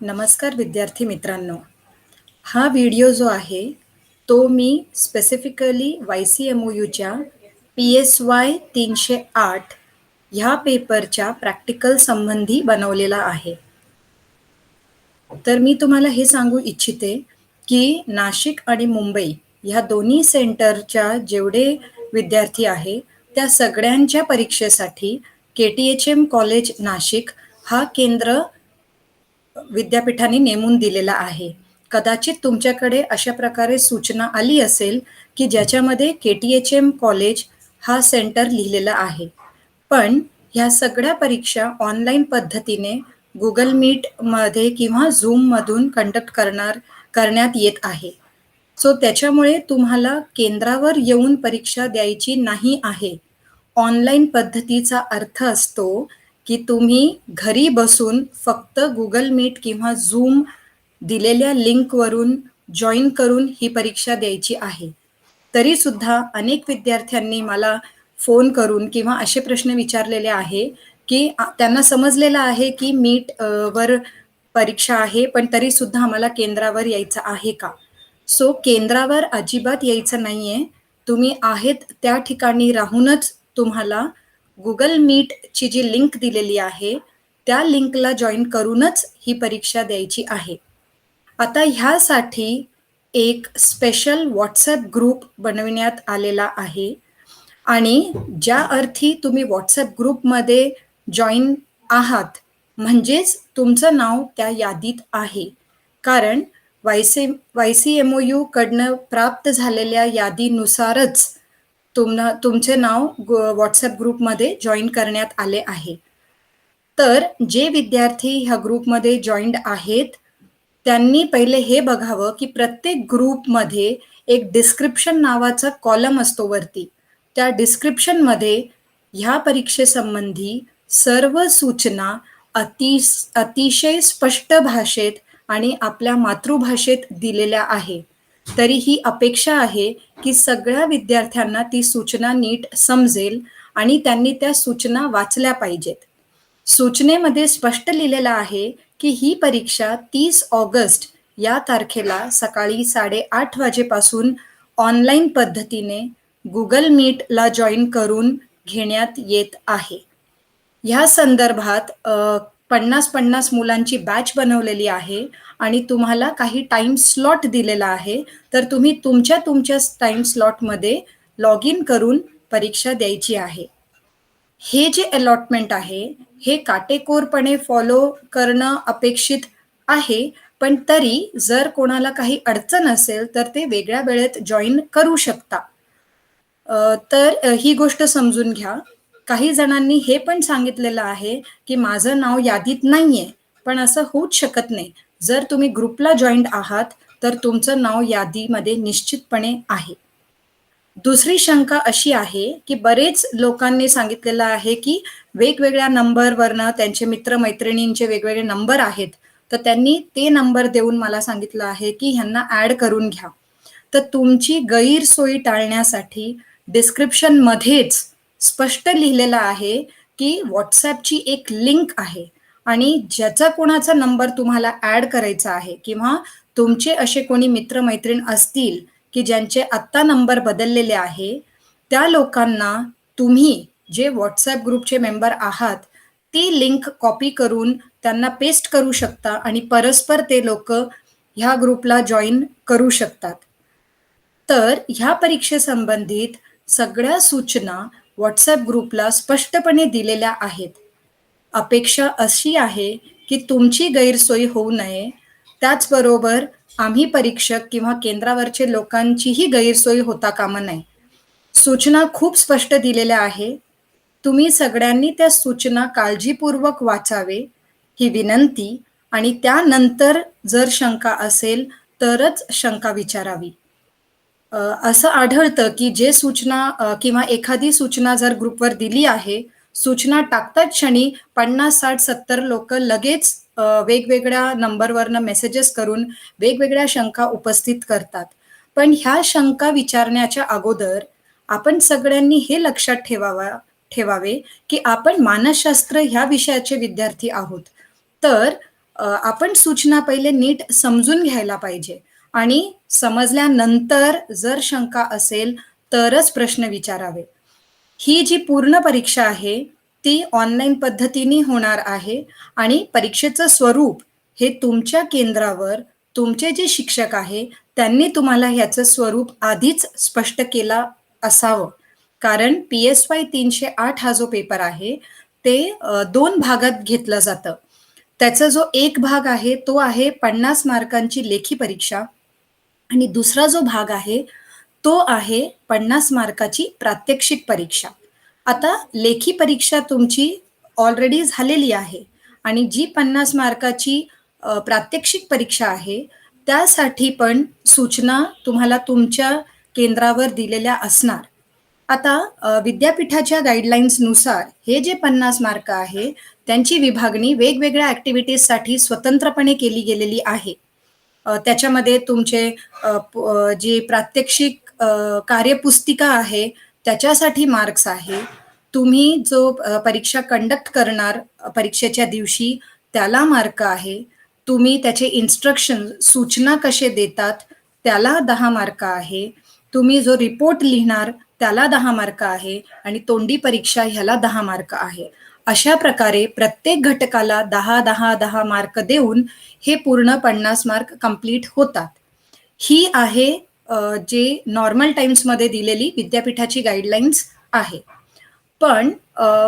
नमस्कार विद्यार्थी मित्रांनो. हा व्हिडिओ जो आहे तो मी स्पेसिफिकली YCMOUच्या PSY 308 ह्या पेपरच्या प्रॅक्टिकल संबंधी बनवलेला आहे. तर मी तुम्हाला हे सांगू इच्छिते की नाशिक आणि मुंबई ह्या दोन्ही सेंटरच्या जेवढे विद्यार्थी आहे त्या सगळ्यांच्या परीक्षेसाठी KTHM कॉलेज नाशिक हा केंद्र विद्यापीठाने नेमून दिलेला आहे. कदाचित तुमच्याकडे अशा प्रकारे सूचना आली असेल की ज्याच्यामध्ये KTHM कॉलेज हा सेंटर लिहिलेला आहे. पण ह्या सगळ्या परीक्षा ऑनलाईन पद्धतीने Google मीटमध्ये किंवा Zoomमधून करण्यात येत आहे. सो त्याच्यामुळे तुम्हाला केंद्रावर येऊन परीक्षा द्यायची नाही आहे. ऑनलाईन पद्धतीचा अर्थ असतो की तुम्ही घरी बसून फक्त Google मीट किंवा Zoom दिलेल्या लिंकवरून जॉईन करून ही परीक्षा द्यायची आहे. तरी सुद्धा अनेक विद्यार्थ्यांनी मला फोन करून किंवा असे प्रश्न विचारलेले आहे की त्यांना समजलेलं आहे की मीट वर परीक्षा आहे, पण तरी सुद्धा आम्हाला केंद्रावर यायचं आहे का? सो केंद्रावर अजिबात यायचं नाहीये. तुम्ही आहेत त्या ठिकाणी राहूनच तुम्हाला Google मीटची जी लिंक दिलेली आहे त्या लिंकला जॉईन करूनच ही परीक्षा द्यायची आहे. आता ह्यासाठी एक स्पेशल WhatsApp ग्रुप बनविण्यात आलेला आहे आणि ज्या अर्थी तुम्ही WhatsApp ग्रुपमध्ये जॉईन आहात म्हणजेच तुमचं नाव त्या यादीत आहे. कारण YCMOU कडनं प्राप्त झालेल्या यादीनुसारच तुमचे नाव WhatsApp ग्रुपमध्ये जॉईन करण्यात आले आहे. तर जे विद्यार्थी ह्या ग्रुपमध्ये जॉईन्ड आहेत त्यांनी पहिले हे बघावं की प्रत्येक ग्रुपमध्ये एक डिस्क्रिप्शन नावाचा कॉलम असतो वरती. त्या डिस्क्रिप्शनमध्ये ह्या परीक्षेसंबंधी सर्व सूचना अतिशय स्पष्ट भाषेत आणि आपल्या मातृभाषेत दिलेल्या आहे. तरी ही अपेक्षा आहे की सगळ्या विद्यार्थ्यांना ती सूचना नीट समजेल आणि त्यांनी त्या सूचना वाचल्या पाहिजेत. सूचनेमध्ये स्पष्ट लिहिलेलं आहे की ही परीक्षा 30 ऑगस्ट या तारखेला सकाळी 8:30 वाजेपासून ऑनलाईन पद्धतीने Google मीटला जॉईन करून घेण्यात येत आहे. ह्या संदर्भात 50-50 मुलांची बॅच बनवलेली आहे आणि तुम्हाला काही टाइम स्लॉट दिलेला आहे. तर तुम्ही तुमच्या टाइम स्लॉटमध्ये लॉग इन करून परीक्षा द्यायची आहे. हे जे अलॉटमेंट आहे हे काटेकोरपणे फॉलो करणं अपेक्षित आहे, पण तरी जर कोणाला काही अडचण असेल तर ते वेगळ्या वेळेत जॉईन करू शकता. तर ही गोष्ट समजून घ्या. काही जणांनी हे पण सांगितलेलं आहे की माझं नाव यादीत नाहीये, पण असं होऊच शकत नाही. जर तुम्ही ग्रुपला जॉईन्ड आहात तर तुमचं नाव यादीमध्ये निश्चितपणे आहे. दुसरी शंका अशी आहे की बरेच लोकांनी सांगितलेलं आहे की वेगवेगळ्या नंबरवरनं त्यांचे मित्रमैत्रिणींचे वेगवेगळे नंबर आहेत, तर त्यांनी ते नंबर देऊन मला सांगितलं आहे की ह्यांना ॲड करून घ्या. तर तुमची गैरसोयी टाळण्यासाठी डिस्क्रिप्शनमध्येच स्पष्ट लिहिलेलं आहे की WhatsAppची एक लिंक आहे आणि ज्याचा कोणाचा नंबर तुम्हाला ॲड करायचा आहे किंवा तुमचे असे कोणी मित्रमैत्रीण असतील की ज्यांचे आत्ता नंबर बदललेले आहे, त्या लोकांना तुम्ही जे WhatsApp ग्रुपचे मेंबर आहात ती लिंक कॉपी करून त्यांना पेस्ट करू शकता आणि परस्पर ते लोक ह्या ग्रुपला जॉईन करू शकतात. तर ह्या परीक्षेसंबंधित सगळ्या सूचना WhatsApp ग्रुपला स्पष्टपणे दिलेल्या आहेत. अपेक्षा अशी आहे की तुमची गैरसोय होऊ नये. त्याचबरोबर आम्ही परीक्षक किंवा केंद्रावरचे लोकांचीही गैरसोय होता कामा नये. सूचना खूप स्पष्ट दिलेल्या आहे. तुम्ही सगळ्यांनी त्या सूचना काळजीपूर्वक वाचावे ही विनंती आणि त्यानंतर जर शंका असेल तरच शंका विचारावी. असं आढळतं की जे सूचना किंवा एखादी सूचना जर ग्रुपवर दिली आहे, सूचना टाकतात क्षणी 50, 60, 70 लोक लगेच वेगवेगळ्या नंबरवरनं मेसेजेस करून वेगवेगळ्या शंका उपस्थित करतात. पण ह्या शंका विचारण्याच्या अगोदर आपण सगळ्यांनी हे लक्षात ठेवावे की आपण मानसशास्त्र ह्या विषयाचे विद्यार्थी आहोत. तर आपण सूचना पहिले नीट समजून घ्यायला पाहिजे आणि समजल्यानंतर जर शंका असेल तरच प्रश्न विचारावे. ही जी पूर्ण परीक्षा आहे, ती ऑनलाईन पद्धतीने होणार आहे आणि परीक्षेचं स्वरूप हे तुमच्या केंद्रावर तुमचे जे शिक्षक आहे, त्यांनी तुम्हाला ह्याचं स्वरूप आधीच स्पष्ट केला असावं. कारण पी-एस-वाय 308 हा जो पेपर आहे, ते 2 भागात घेतलं जातं. त्याचा जो एक भाग आहे, तो आहे 50 मार्कांची लेखी परीक्षा आणि दुसरा जो भाग आहे, तो आहे 50 मार्काची प्रात्यक्षिक परीक्षा. आता लेखी परीक्षा तुमची ऑलरेडी झालेली आहे आणि जी 50 मार्काची प्रात्यक्षिक परीक्षा आहे, त्यासाठी पण सूचना तुम्हाला तुमच्या केंद्रावर दिलेल्या असणार. आता विद्यापीठाच्या गाईडलाईन्सनुसार हे जे 50 मार्क आहे, त्यांची विभागणी वेगवेगळ्या ॲक्टिव्हिटीजसाठी स्वतंत्रपणे केली गेलेली आहे. त्याच्यामध्ये तुमचे जी प्रात्यक्षिक कार्यपुस्तिका आहे, त्याच्यासाठी मार्क्स आहे. तुम्ही जो परीक्षा कंडक्ट करणार परीक्षेच्या दिवशी, त्याला मार्क आहे. तुम्ही त्याचे इन्स्ट्रक्शन, सूचना कसे देतात, त्याला 10 मार्क आहे. तुम्ही जो रिपोर्ट लिहिणार, त्याला 10 मार्क आहे आणि तोंडी परीक्षा ह्याला 10 मार्क आहे. अशा प्रकारे प्रत्येक घटकाला 10, 10, 10 मार्क देऊन हे पूर्ण 50 मार्क कंप्लीट होतात. ही आहे जे नॉर्मल टाइम्समध्ये दिलेली विद्यापीठाची गाईडलाईन्स आहे. पण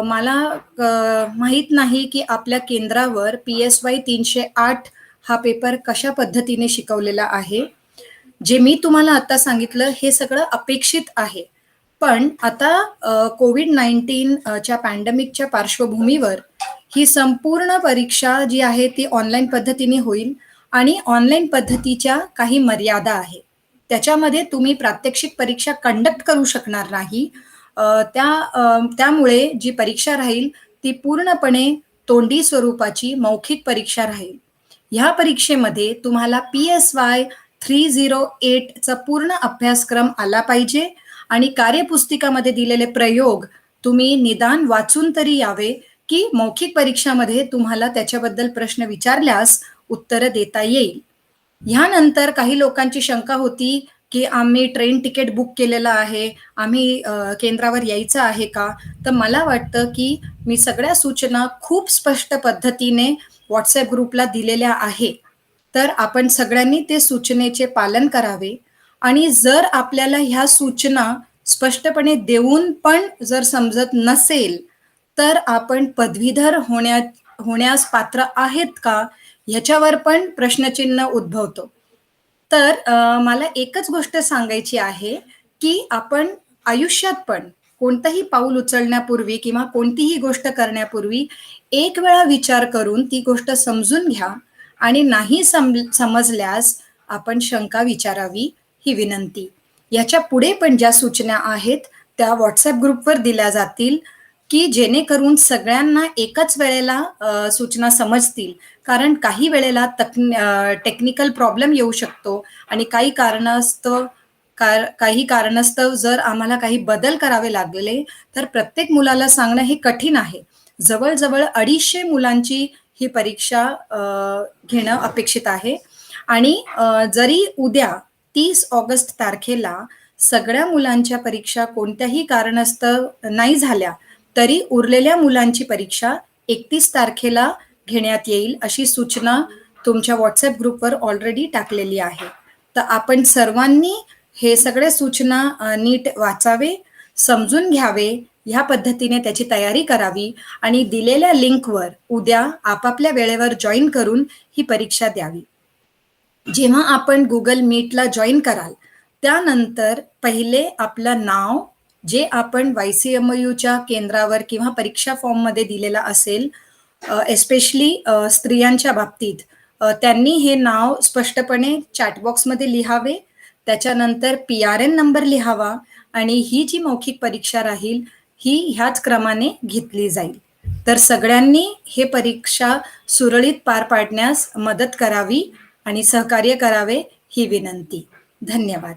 मला माहीत नाही की आपल्या केंद्रावर पी-एस-वाय 308 हा पेपर कशा पद्धतीने शिकवलेला आहे. जे मी तुम्हाला आता सांगितलं हे सगळं अपेक्षित आहे. पण आता कोविड-19 च्या पॅन्डेमिकच्या पार्श्वभूमीवर ही संपूर्ण परीक्षा जी आहे ती ऑनलाईन पद्धतीने होईल आणि ऑनलाईन पद्धतीच्या काही मर्यादा आहे. त्याच्यामध्ये तुम्ही प्रात्यक्षिक परीक्षा कंडक्ट करू शकणार नाही. त्यामुळे जी परीक्षा राहील ती पूर्णपणे तोंडी स्वरूपाची मौखिक परीक्षा राहील. ह्या परीक्षेमध्ये तुम्हाला पी-एस-वाय 308 चा पूर्ण अभ्यासक्रम आला पाहिजे आणि कार्यपुस्तिकामध्ये दिलेले प्रयोग तुम्ही निदान वाचून तरी यावे, की मौखिक परीक्षामध्ये तुम्हाला त्याच्याबद्दल प्रश्न विचारल्यास उत्तरं देता येईल. ह्यानंतर काही लोकांची शंका होती, की आम्ही ट्रेन तिकीट बुक केलेलं आहे, आम्ही केंद्रावर यायचं आहे का? तर मला वाटतं, की मी सगळ्या सूचना खूप स्पष्ट पद्धतीने WhatsApp ग्रुपला दिलेल्या आहे. तर आपण सगळ्यांनी ते सूचनेचे पालन करावे आणि जर आपल्याला ह्या सूचना स्पष्टपणे देऊन पण जर समजत नसेल, तर आपण पदवीधर होण्यास पात्र आहेत का? ह्याच्यावर पण प्रश्नचिन्ह उद्भवतो. तर मला एकच गोष्ट सांगायची आहे, की आपण आयुष्यात पण कोणतंही पाऊल उचलण्यापूर्वी किंवा कोणतीही गोष्ट करण्यापूर्वी एक वेळा विचार करून ती गोष्ट समजून घ्या आणि नाही समजल्यास आपण शंका विचारावी ही विनंती. याच्या पुढे पण ज्या सूचना आहेत त्या WhatsApp ग्रुपवर दिल्या जातील, की जेणेकरून सगळ्यांना एकाच वेळेला सूचना समजतील. कारण काही वेळेला टेक्निकल प्रॉब्लेम येऊ शकतो आणि काही कारणास्तव जर आम्हाला काही बदल करावे लागले, तर प्रत्येक मुलाला सांगणं हे कठीण आहे. जवळ-जवळ 250 मुलांची ही परीक्षा घेणं अपेक्षित आहे आणि जरी उद्या 30 ऑगस्ट तारखेला सगळ्या मुलांच्या परीक्षा कोणत्याही कारणास्तव नाही झाल्या, तरी उरलेल्या मुलांची परीक्षा 31 तारखेला घेण्यात येईल, अशी सूचना तुमच्या WhatsApp ग्रुपवर ऑलरेडी टाकलेली आहे. तर आपण सर्वांनी हे सगळे सूचना नीट वाचावे, समजून घ्यावे, ह्या पद्धतीने त्याची तयारी करावी आणि दिलेल्या लिंकवर उद्या आपापल्या वेळेवर जॉइन करून ही परीक्षा द्यावी. जेव्हा आपण Google Meetला जॉइन कराल, त्यानंतर पहिले आपलं नाव, जे आपण YCMUच्या केंद्रावर किंवा परीक्षा फॉर्ममध्ये दिलेला असेल, एस्पेशली स्त्रियांच्या बाबतीत त्यांनी हे नाव स्पष्टपणे चॅट बॉक्समध्ये लिहावे. त्याच्यानंतर PRN नंबर लिहावा आणि ही जी मौखिक परीक्षा राहील, ही ह्याच क्रमाने घेतली जाईल. तर सगळ्यांनी हे परीक्षा सुरळीत पार पाडण्यास मदत करावी आणि सहकार्य करावे ही विनंती. धन्यवाद.